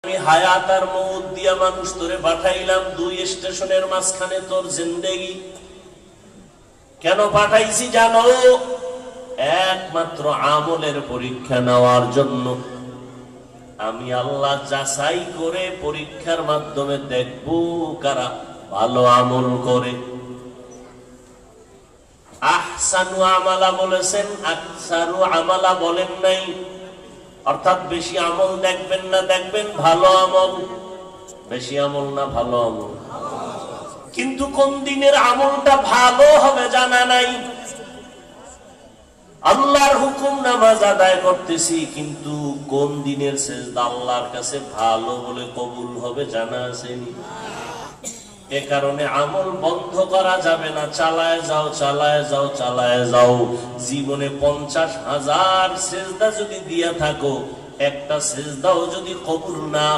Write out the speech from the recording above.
আমি হায়াত আর মউত দিয়া মানুষ তোরে পাঠাইলাম, দুই স্টেশনের মাঝখানে তোর জিন্দেগি। কেন পাঠাইছি জানো? একমাত্র আমলের পরীক্ষা নেওয়ার জন্য। আমি আল্লাহ যাচাই করে পরীক্ষার মাধ্যমে দেখব কারা ভালো আমল করে। আহসানু আমালা বলেছেন, আকসারু আমালা বলেন নাই। অর্থাৎ বেশি আমল দেখবেন না, দেখবেন ভালো আমল। বেশি আমল না ভালো আমল। কিন্তু কোন দিনের আমলটা ভালো হবে জানা নাই। আল্লাহর হুকুম নামাজ আদায় করতেছি, কিন্তু কোন দিনের সেজদা আল্লাহর কাছে ভালো বলে কবুল হবে জানা আসেনি। এ কারণে আমল বন্ধ করা যাবে না। চালায় যাও, চালায় যাও, চালায় যাও। জীবনে 50,000 সেজদা যদি দিয়া থাকো, একটা সেজদাও যদি কবুল না